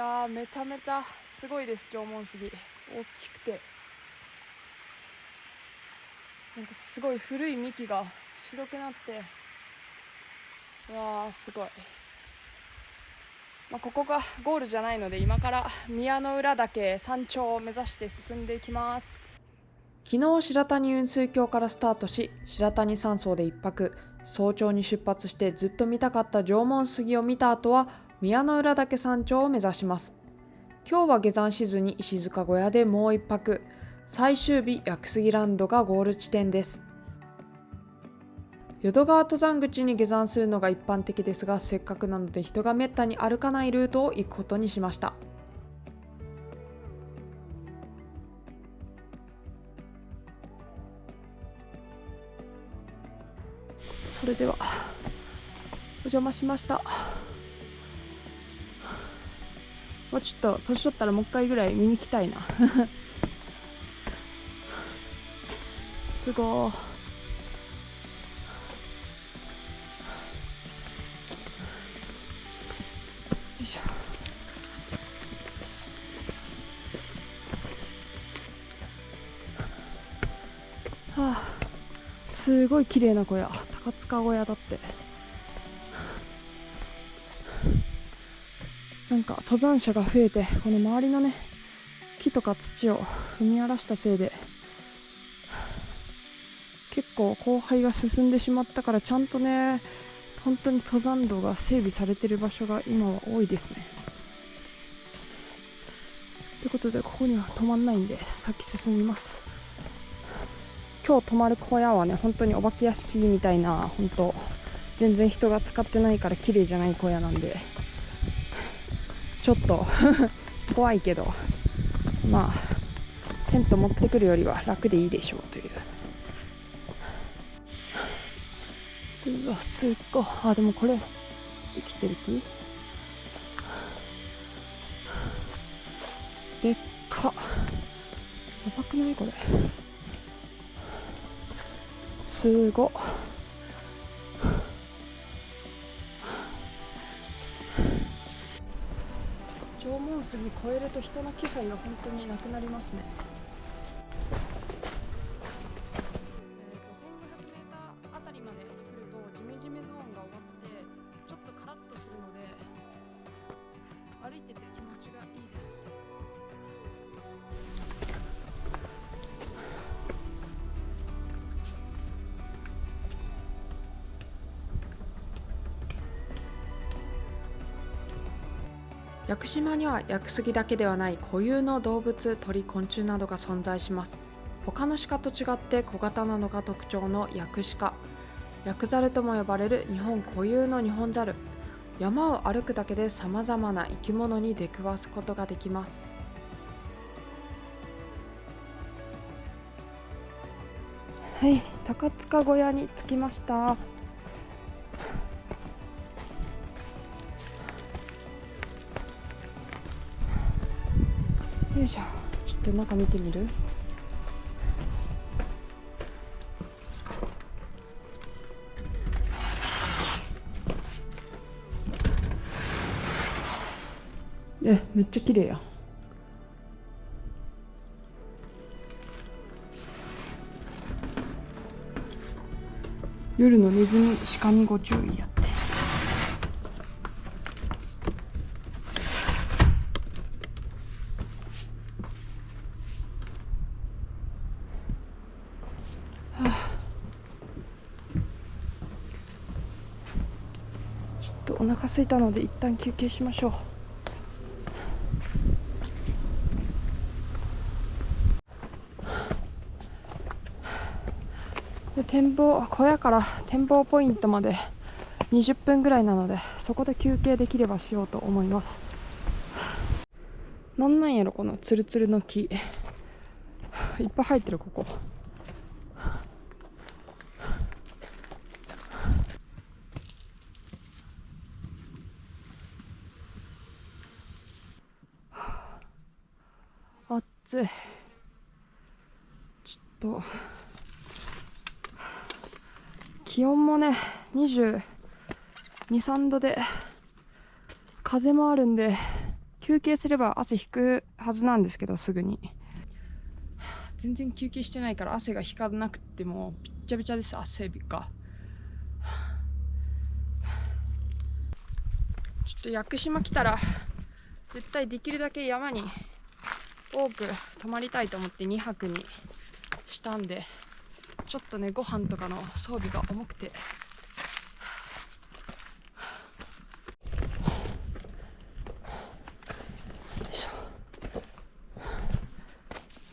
やー、めちゃめちゃすごいです。縄文杉大きくて、なんかすごい古い幹が白くなって、うわーすごい。ここがゴールじゃないので、今から宮之浦岳山頂を目指して進んでいきます。昨日白谷雲水峡からスタートし、白谷山荘で一泊、早朝に出発してずっと見たかった縄文杉を見た後は宮之浦岳山頂を目指します。今日は下山しずに石塚小屋でもう一泊、最終日薬杉ランドがゴール地点です。淀川登山口に下山するのが一般的ですが、せっかくなので人がめったに歩かないルートを行くことにしました。それではお邪魔しました。もうちょっと年取ったらもう一回ぐらい見に来たいなすごー。よいしょ。はあ、すごい綺麗な小屋、高塚小屋だって。なんか登山者が増えて、この周りのね、木とか土を踏み荒らしたせいで結構荒廃が進んでしまったから、ちゃんとね、本当に登山道が整備されてる場所が今は多いですね。ということで、ここには止まんないんで先進みます。今日泊まる小屋はね、本当にお化け屋敷みたいな、本当全然人が使ってないから綺麗じゃない小屋なんで、ちょっと怖いけど、テント持ってくるよりは楽でいいでしょうという。うわ、すっごい。でもこれ生きてる木でっか。やばくないこれ。すごっ。縄文杉越えると人の気配が本当になくなりますね。1500m あたりまで来るとジメジメゾーンが終わってちょっとカラッとするので、歩いてて気持ちがいいです。屋久島には屋久杉だけではない固有の動物、鳥、昆虫などが存在します。他の鹿と違って小型なのが特徴の屋久鹿、ヤクザルとも呼ばれる日本固有のニホンザル。山を歩くだけで様々な生き物に出くわすことができます。はい、高塚小屋に着きました。よいしょ。ちょっと中見てみる？めっちゃ綺麗やん。夜のネズミ、鹿にご注意やって。ちょっとお腹空いたので一旦休憩しましょう。で、小屋から展望ポイントまで20分ぐらいなので、そこで休憩できればしようと思います。なんやろこのツルツルの木いっぱい生えてる。ここ暑い。ちょっと気温もね22、3度で風もあるんで、休憩すれば汗引くはずなんですけど、すぐに全然休憩してないから汗が引かなくてもびっちゃびちゃです。汗がちょっと屋久島来たら絶対できるだけ山に多く泊まりたいと思って2泊にしたんで、ちょっとねご飯とかの装備が重くて、よ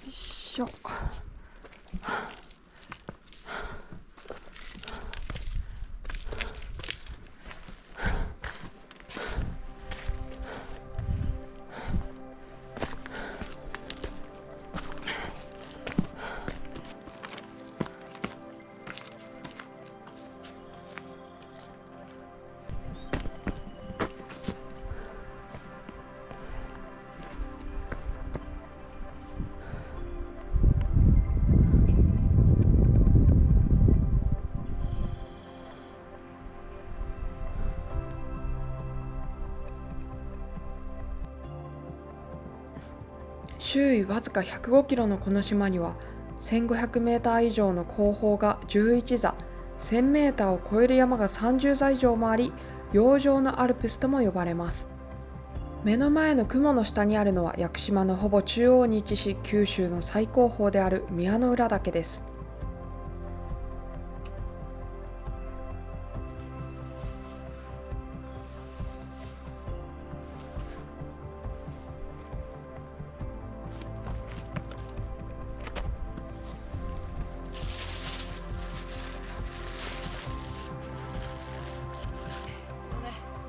いしょ。周囲わずか105キロのこの島には1500メーター以上の高峰が11座、1000メーターを超える山が30座以上もあり、洋上のアルプスとも呼ばれます。目の前の雲の下にあるのは屋久島のほぼ中央に位置し、九州の最高峰である宮之浦岳です。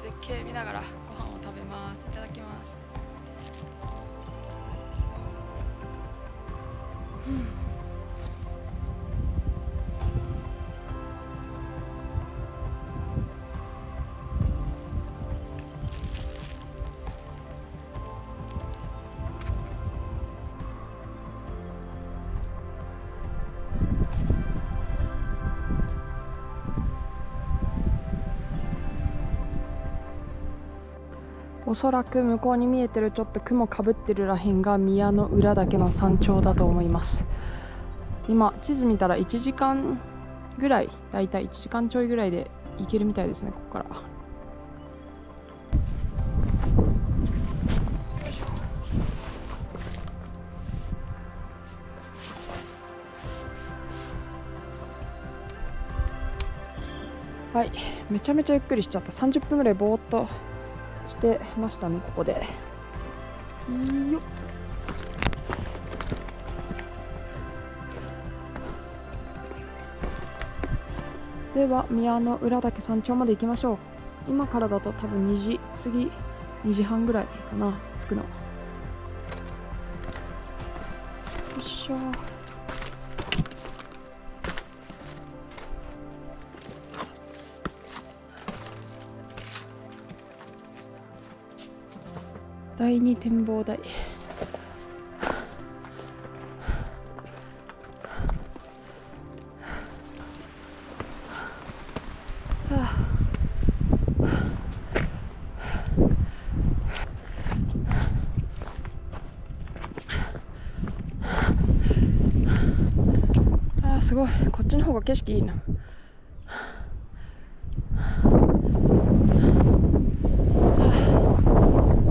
絶景見ながらご飯を食べます。いただきます。おそらく向こうに見えてるちょっと雲かぶってるらへんが宮之浦岳の山頂だと思います。今地図見たら1時間ぐらい、だいたい1時間ちょいぐらいで行けるみたいですね、ここから。はい、めちゃめちゃゆっくりしちゃった。30分ぐらいぼーっとしてましたね、ここで。いいよ。では宮之浦岳山頂まで行きましょう。今からだと多分2時過ぎ、2時半ぐらいかな、着くの。よいしょ。第二展望台。すごい、こっちの方が景色いいな。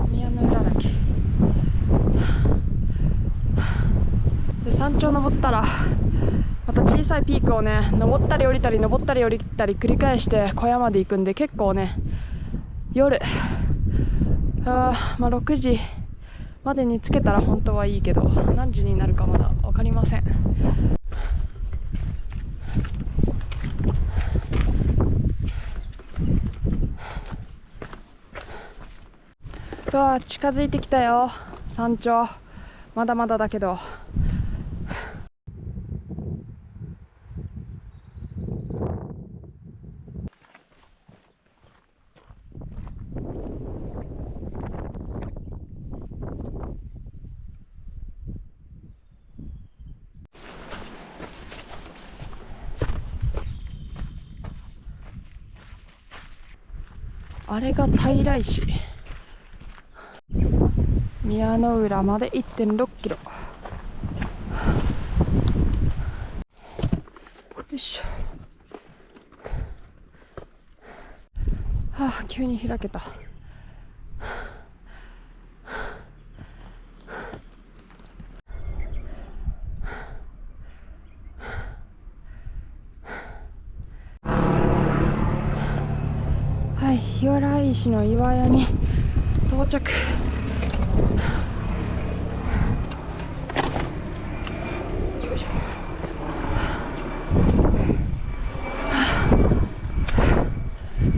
宮之浦岳で、山頂登ったらまた小さいピークをね、登ったり降りたり登ったり降りたり繰り返して小山で行くんで、結構ね夜6時までに着けたら本当はいいけど、何時になるかまだ分かりません。うわー、近づいてきたよ、山頂。まだまだだけど。あれが泰来市。宮之浦まで 1.6 キロ。よいしょ。はあ、急に開けた。はい、日原石の岩屋に到着。よいしょ。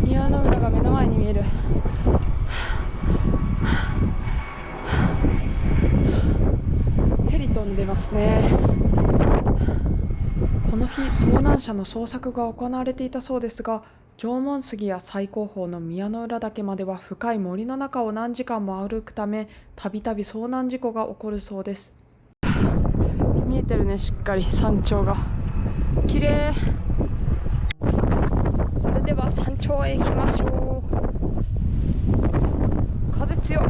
宮之浦が目の前に見える。ヘリ飛んでますね。この日、遭難者の捜索が行われていたそうですが、縄文杉や最高峰の宮之浦岳までは深い森の中を何時間も歩くため、たびたび遭難事故が起こるそうです。見えてるね、しっかり山頂が。綺麗。それでは山頂へ行きましょう。風強い。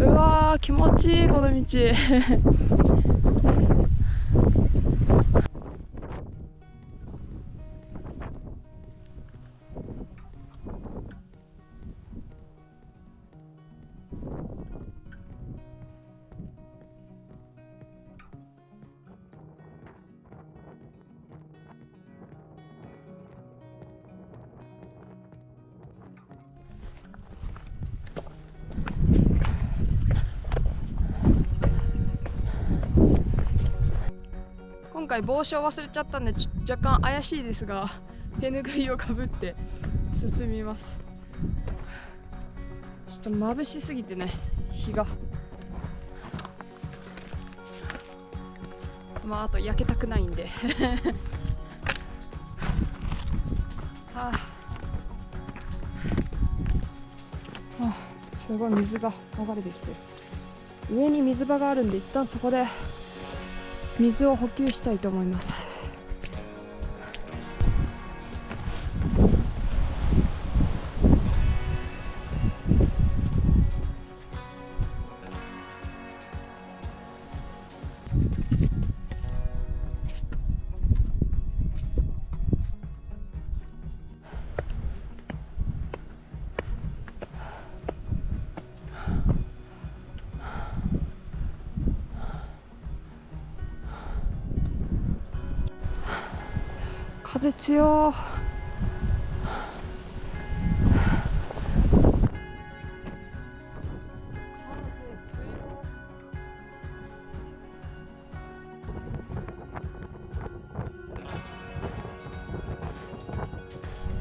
うわー、気持ちいい、この道。今回帽子を忘れちゃったんで若干怪しいですが、手ぬぐいをかぶって進みます。ちょっと眩しすぎてね、日があと焼けたくないんではあ、すごい水が流れてきてる。上に水場があるんで、一旦そこで水を補給したいと思います。風強。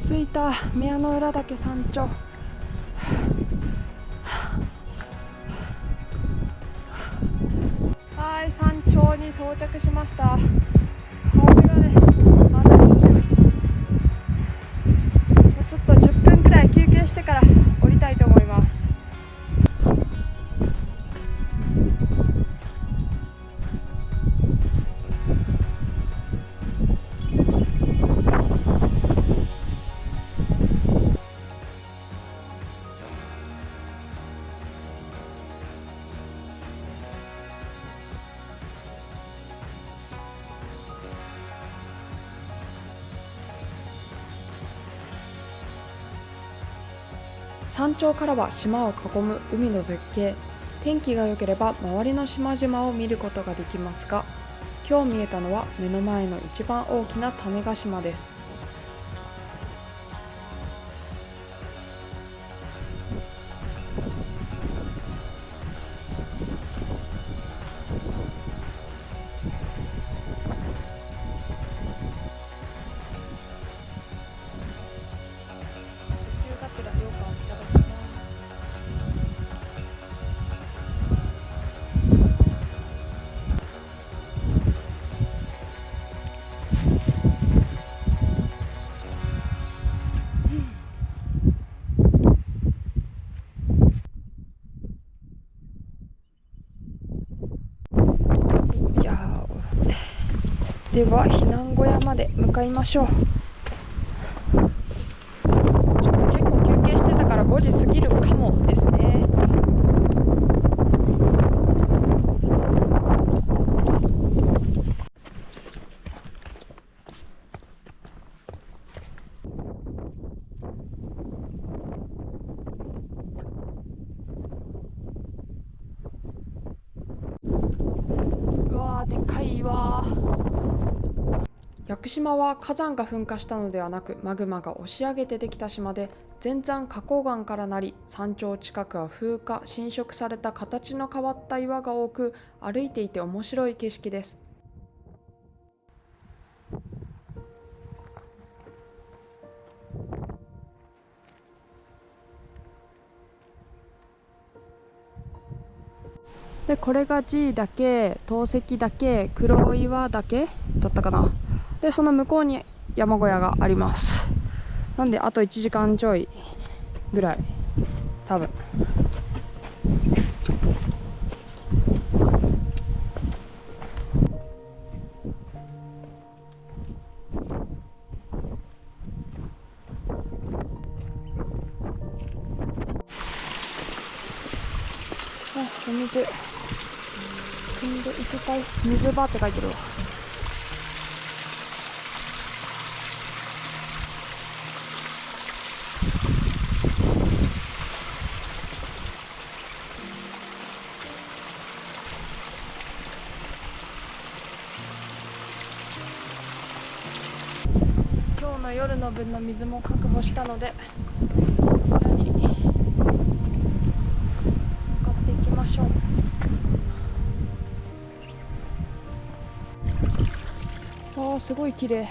着いた宮之浦岳山頂。はい、山頂に到着しました。風がね、まだ強い。ちょっと10分くらい休憩してから降りたいと思います。山頂からは島を囲む海の絶景。天気が良ければ周りの島々を見ることができますが、今日見えたのは目の前の一番大きな種子島です。では避難小屋まで向かいましょう。ちょっと結構5時過ぎるかもですね。うわー、でかいわ。屋久島は火山が噴火したのではなく、マグマが押し上げてできた島で、全山花崗岩からなり、山頂近くは風化浸食された形の変わった岩が多く、歩いていて面白い景色です。でこれが G 岳、透石岳、黒岩岳だったかな。でその向こうに山小屋があります。なんであと1時間ちょいぐらい多分。お水汲んでいきたい。水場って書いてるわ。今日の夜の分の水も確保したので、部屋に向かっていきましょう。あー、すごい綺麗。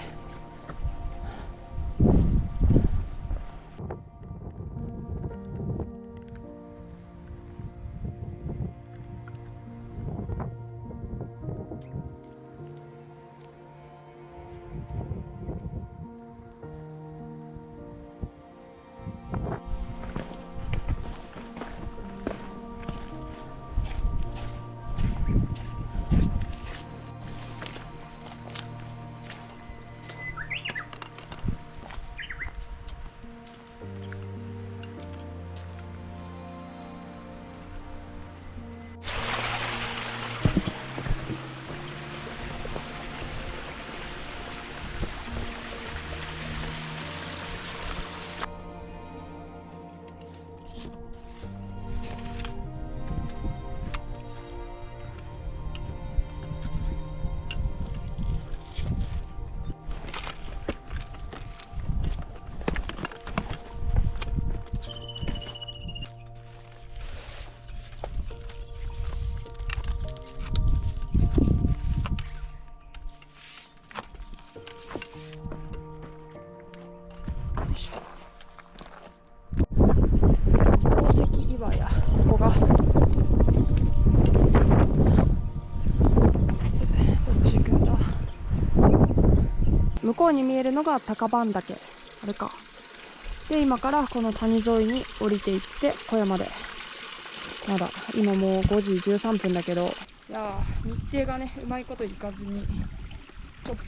宝石岩や、ここが。で、どっち行くんだ。向こうに見えるのが高番岳、あれか。で今からこの谷沿いに降りていって小山で、まだ今もう5時13分だけど、いやー、日程がねうまいこといかずに、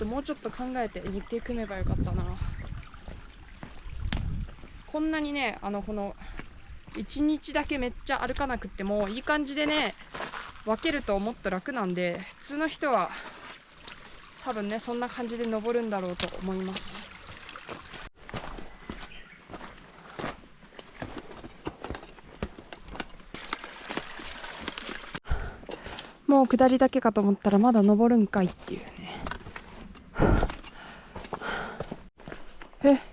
もうちょっと考えて日程組めばよかったな。こんなにね、この1日だけめっちゃ歩かなくってもいい感じでね分けるともっと楽なんで、普通の人は多分ねそんな感じで登るんだろうと思います。もう下りだけかと思ったらまだ登るんかいっていうね。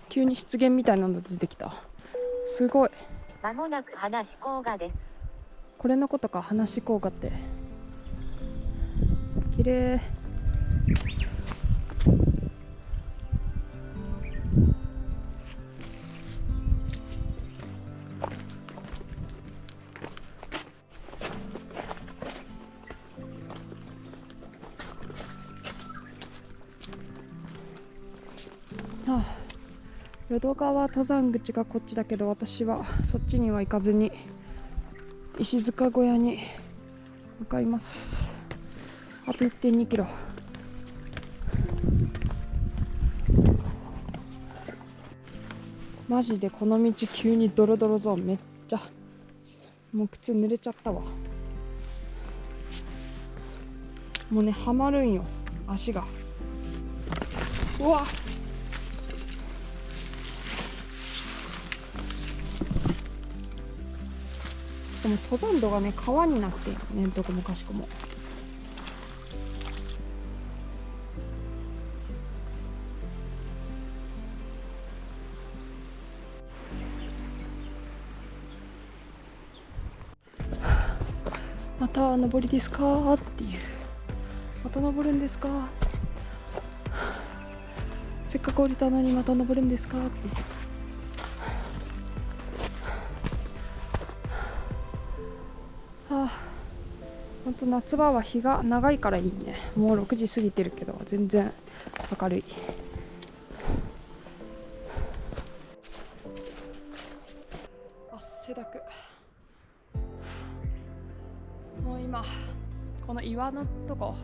急に湿原みたいなの出てきた。すごい。まもなく話し甲賀です。これのことか、話し甲賀って。綺麗。淀川登山口がこっちだけど、私はそっちには行かずに石塚小屋に向かいます。あと 1.2 キロ。マジでこの道急にドロドロゾーン、めっちゃもう靴濡れちゃったわ。もうね、はまるんよ足が。うわ、でも登山道がね、川になってんよね、どこもかしこも。また登りですかっていう。また登るんですか、せっかく降りたのにまた登るんですかっていう。ほんと夏場は日が長いからいいね。もう6時過ぎてるけど全然明るい。汗だく。もう今この岩のとこ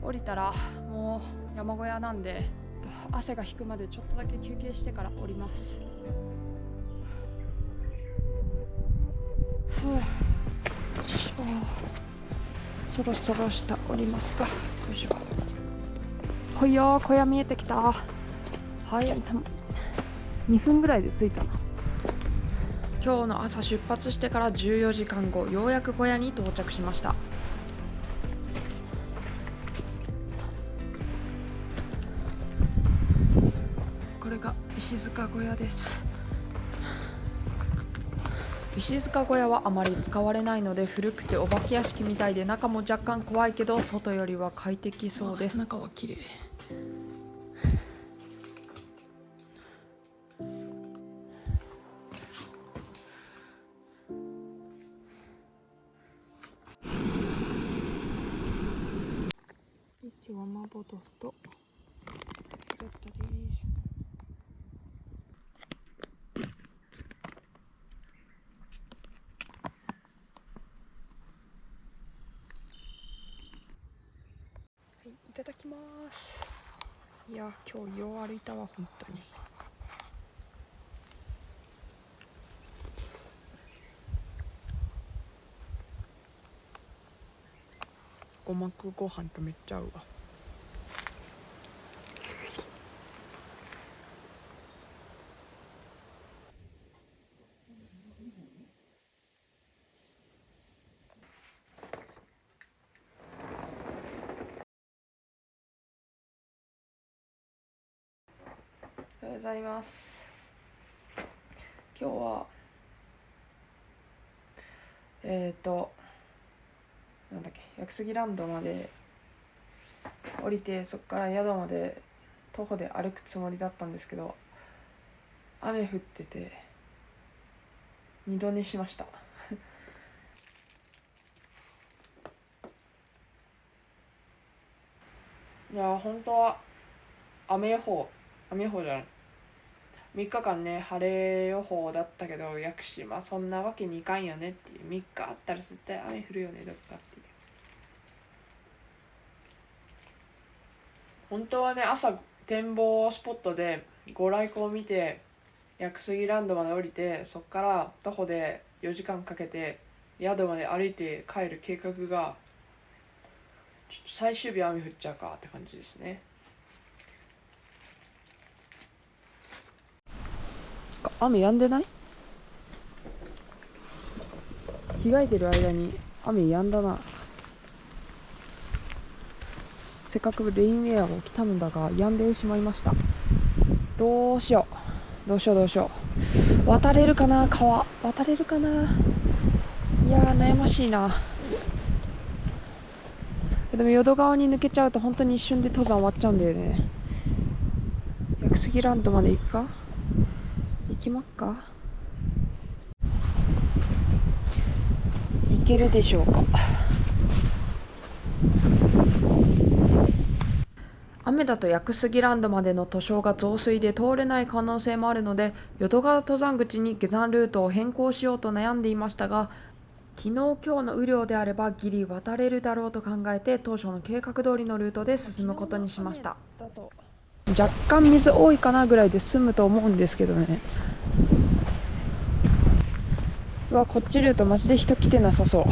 降りたらもう山小屋なんで、汗が引くまでちょっとだけ休憩してから降ります。そろそろ下降りますか。よいしょ。来いよ、小屋見えてきた。はい、2分ぐらいで着いたな。今日の朝出発してから14時間後、ようやく小屋に到着しました。これが石塚小屋です。石塚小屋はあまり使われないので、古くてお化け屋敷みたいで中も若干怖いけど、外よりは快適そうです。中は綺麗。一応麻婆豆腐とだったです。はい、いただきます。いや、今日よう歩いたわ、本当に。ごまくご飯とめっちゃ合うわ。おはようございます。今日はなんだっけ、屋久杉ランドまで降りて、そこから宿まで徒歩で歩くつもりだったんですけど、雨降ってて二度寝しました。いや、本当は雨予報じゃない、3日間ね晴れ予報だったけど、屋久島そんなわけにいかんよねっていう。3日あったら絶対雨降るよね、どっかっていう。本当はね、朝展望スポットでご来光を見て屋久杉ランドまで降りて、そっから徒歩で4時間かけて宿まで歩いて帰る計画が、ちょっと最終日雨降っちゃうかって感じですね。雨止んでない？着替えてる間に雨止んだな。せっかくレインウェアを着たのだが止んでしまいました。どうしよう。渡れるかな、川渡れるかな。いやー、悩ましいな。でも淀川に抜けちゃうと本当に一瞬で登山終わっちゃうんだよね。屋久杉ランドまで行くか、行きまっか。行けるでしょうか。雨だと屋久杉ランドまでの図書が増水で通れない可能性もあるので、淀川登山口に下山ルートを変更しようと悩んでいましたが、昨日今日の雨量であればギリ渡れるだろうと考えて、当初の計画通りのルートで進むことにしました。だと若干水多いかなぐらいで済むと思うんですけどね。うわ、こっちルートマジで人来てなさそう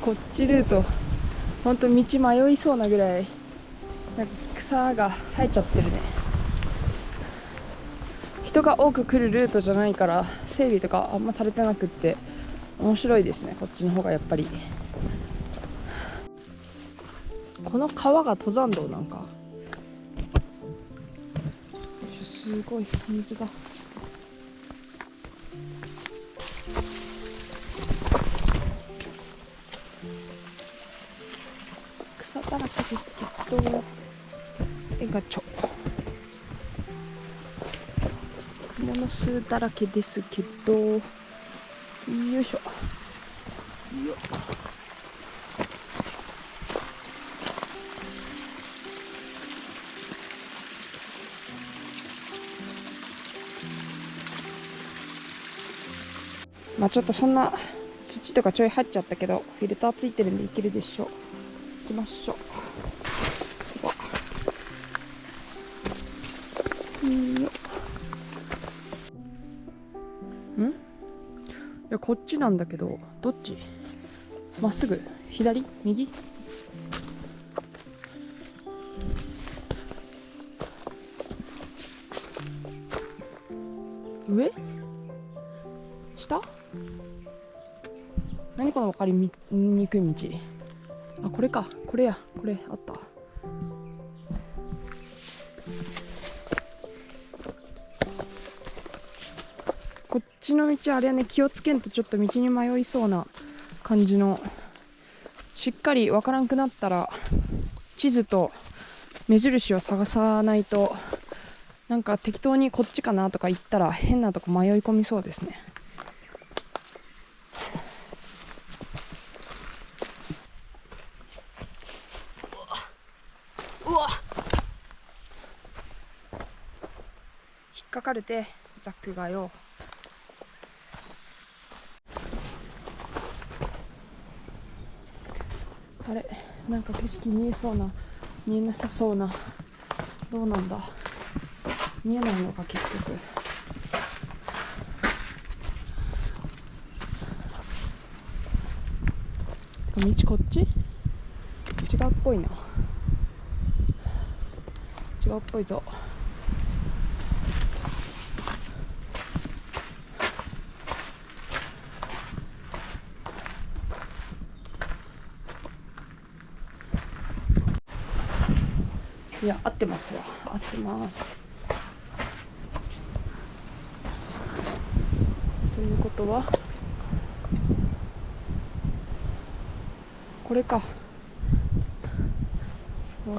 こっちルートほんと道迷いそうなぐらいなんか草が生えちゃってるね。人が多く来るルートじゃないから整備とかあんまされてなくって面白いですね、こっちの方がやっぱり。この川が登山道なんか、すごい水が。草だらけですけど、ガチョクモの巣だらけですけど、よいしょ。よっ、まあちょっとそんな土とかちょい入っちゃったけどフィルターついてるんでいけるでしょう。行きましょう。いやこっちなんだけど、どっち？まっすぐ？左？右？上？下？何この分かりにくい道。あ、これか、これや、これあった。こっちの道あれはね、気をつけんとちょっと道に迷いそうな感じの、しっかり分からんくなったら地図と目印を探さないと、なんか適当にこっちかなとか言ったら変なとこ迷い込みそうですね。うわ、引っかかるてザックがよ。あれ、なんか景色見えそうな、見えなさそうな、どうなんだ、見えないのか結局。道こっち？違うっぽいな。違うっぽいぞ。いや、合ってますわ、合ってます。ということはこれか。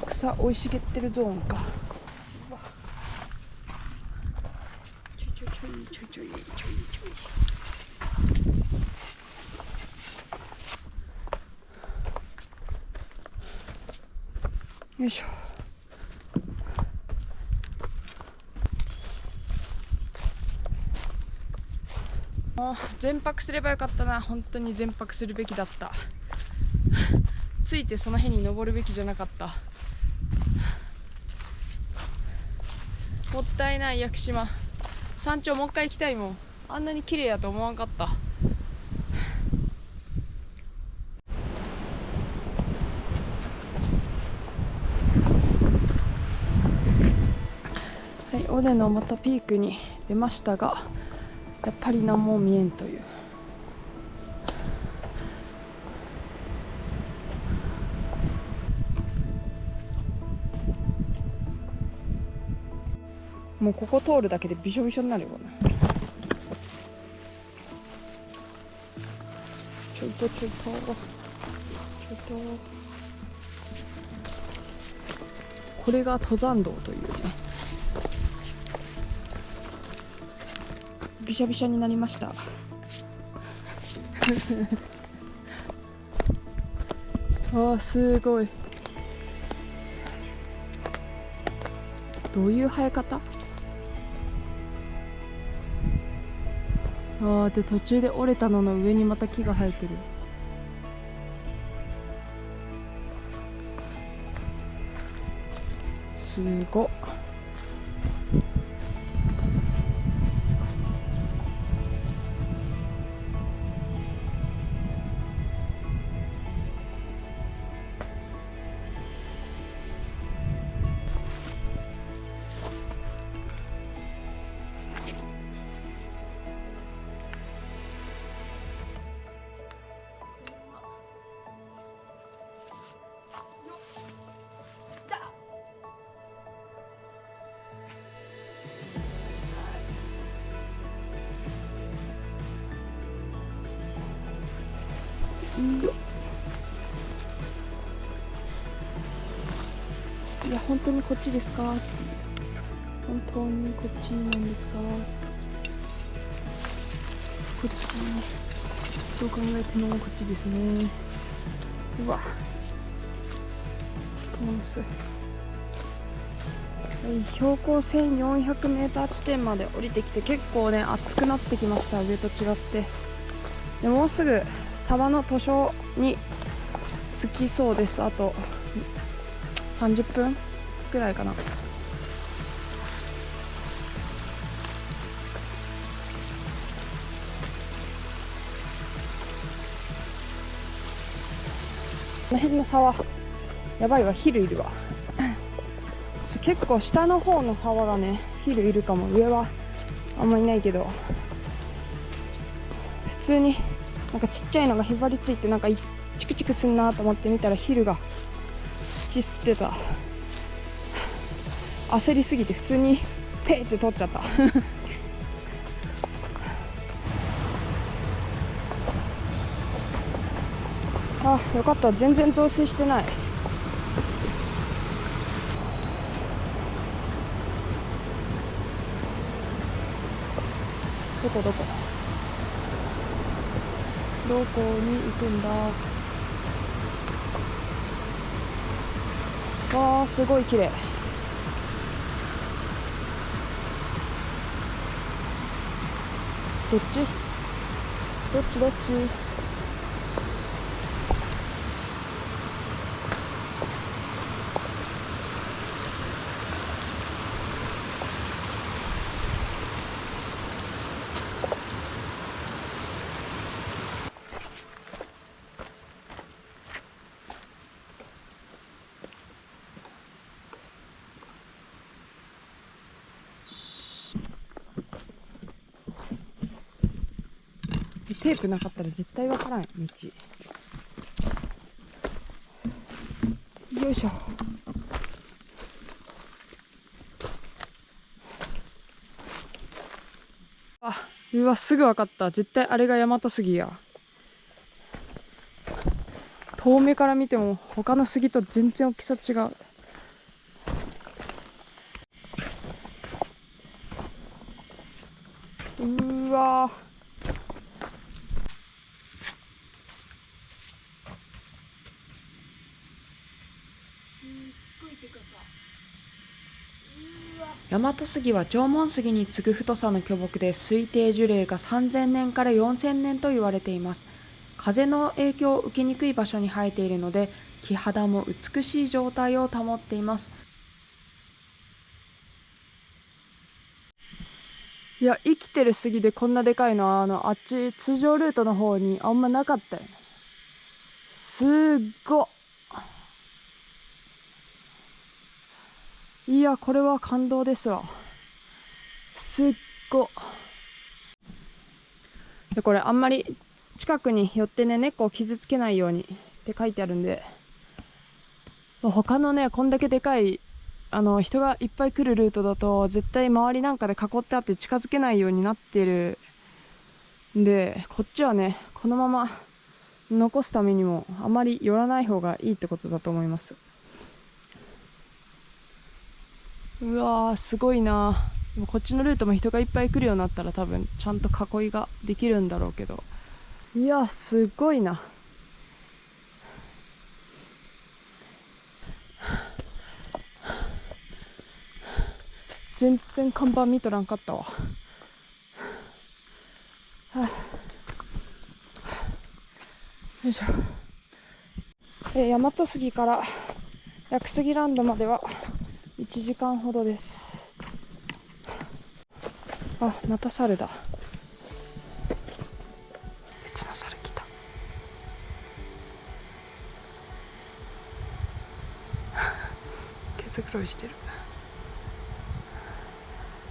草生い茂ってるゾーンか。ちょいちょいちょいちょいちょいちょいちょい。よいしょ。もう全泊すればよかったな。本当に全泊するべきだったついてその辺に登るべきじゃなかった。もったいない。屋久島山頂もう一回行きたいもん。あんなに綺麗やと思わんかった。はい、尾根のまたピークに出ましたが、やっぱり何も見えんという。もうここ通るだけでびしょびしょになるよな。ちょいとちょいとちょいと。これが登山道というね。びしょびしょになりましたあ、すごい。どういう生え方？で途中で折れたのの上にまた木が生えてる。すごっ。いや本当にこっちですか？本当にこっちなんですか？こっち、どう考えてもこっちですね。うわ、モス、はい、標高 1400m 地点まで降りてきて結構ね暑くなってきました。上と違って。でもうすぐ沢の図書に着きそうです。あと30分くらいかな。この辺の沢やばいわ、ヒルいるわ結構下の方の沢がねヒルいるかも。上はあんまいないけど、普通になんかちっちゃいのがへばりついてなんかチクチクすんなと思って見たらヒルが血吸ってた。焦りすぎて普通にペーって取っちゃったあ、よかった、全然増水してない。どこに行くんだ。わー、すごい綺麗。どっちテープなかったら絶対わからん道。よいしょ。あ、うわ、すぐ分かった。絶対あれが大和杉や。遠目から見ても他の杉と全然大きさ違う。うわー、大和杉は縄文杉に次ぐ太さの巨木で推定樹齢が3000年から4000年と言われています。風の影響を受けにくい場所に生えているので木肌も美しい状態を保っています。いや、生きてる杉でこんなでかいのはあっち通常ルートの方にあんまなかったよね。すっご。いや、これは感動ですわ。すっご。でこれあんまり近くに寄ってね、猫を傷つけないようにって書いてあるんで、他のねこんだけでかい人がいっぱい来るルートだと絶対周りなんかで囲ってあって近づけないようになってるんで、こっちはねこのまま残すためにもあまり寄らない方がいいってことだと思います。うわー、すごいな。こっちのルートも人がいっぱい来るようになったら多分ちゃんと囲いができるんだろうけど、いやすごいな。全然看板見とらんかったわ。よいしょ。大和杉から屋久杉ランドまでは1時間ほどです。あ、また猿だ。別の猿来た。毛づくろいしてる。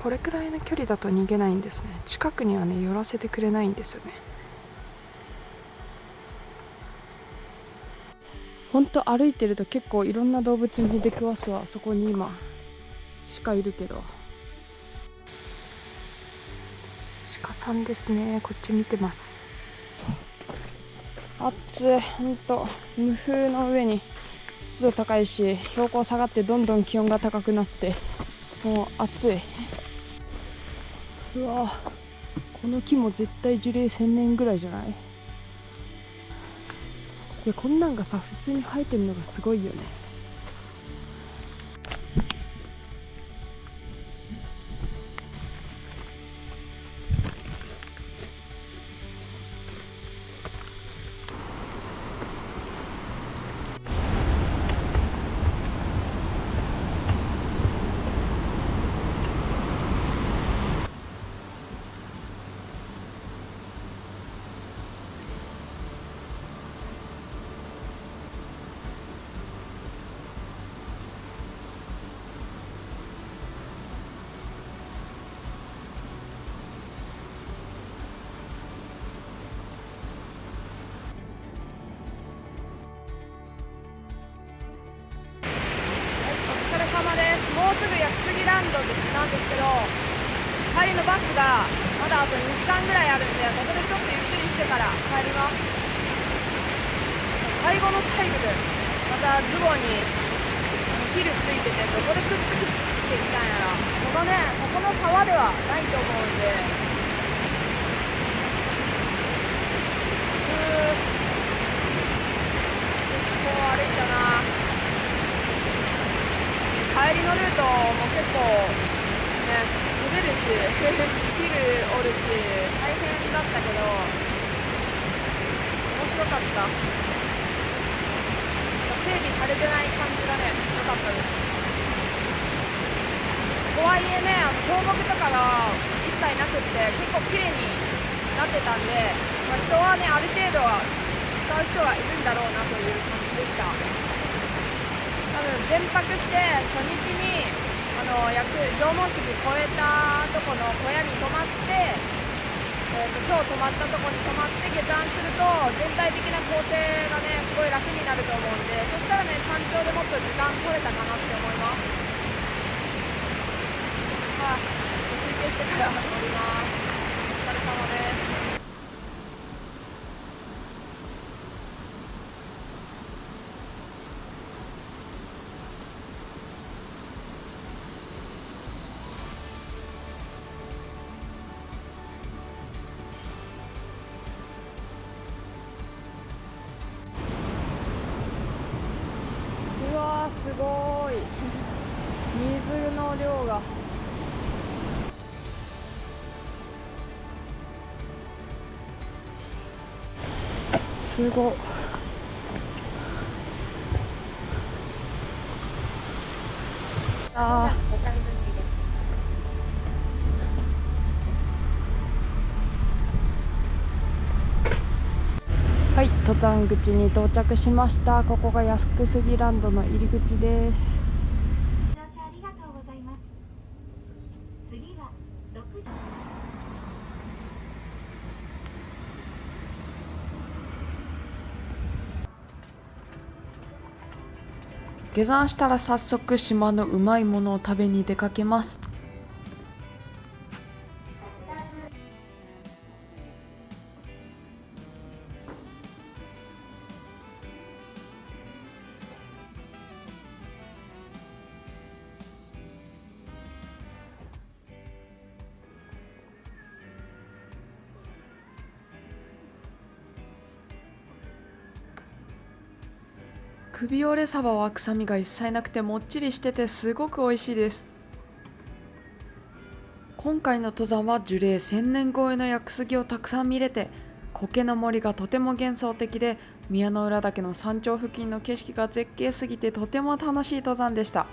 これくらいの距離だと逃げないんですね。近くにはね寄らせてくれないんですよね。ほんと歩いてると結構いろんな動物に出くわすわ。そこに今鹿いるけど、鹿さんですね。こっち見てます。暑い。ほんと無風の上に湿度高いし、標高下がってどんどん気温が高くなって、もう暑い。うわ、この木も絶対樹齢1000年ぐらいじゃない？でこんなんがさ普通に生えてるのがすごいよね。お疲れ様です。もうすぐ屋久杉ランドなんですけど、帰りのバスがまだあと2時間ぐらいあるんで、ここでちょっとゆっくりしてから帰ります。最後の最後でまたズボンにヒルついてて、どこでくっつけてきたんやら。ここの沢ではないと思うんで、こう歩いたな。帰りのルートも結構ね、滑るしヒルおるし大変だったけど面白かった。整備されてない感じがね、良かったです。とはいえね、倒木とかが一切なくって結構綺麗になってたんで、人はねある程度は使う人がいるんだろうなという感じでした。多分全泊して初日に縄文杉越えたとこの小屋に泊まって、今日泊まったとこに泊まって下山すると全体的な工程がねすごい楽になると思うんで、そしたらね山頂でもっと時間取れたかなって思います。休憩してから乗ります。お疲れ様です。うわーすごーい水の量が。すごっ。あはい、登山口に到着しました。ここが屋久杉ランドの入り口です。ありがとうございます。次は6時。下山したら早速島のうまいものを食べに出かけます。首折れサバは臭みが一切なくてもっちりしててすごく美味しいです。今回の登山は樹齢1000年超えの屋久杉をたくさん見れて、苔の森がとても幻想的で、宮之浦岳の山頂付近の景色が絶景すぎてとても楽しい登山でした。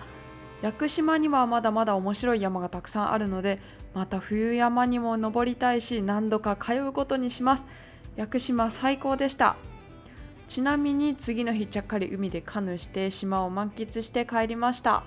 屋久島にはまだまだ面白い山がたくさんあるので、また冬山にも登りたいし、何度か通うことにします。屋久島最高でした。ちなみに次の日ちゃっかり海でカヌーして島を満喫して帰りました。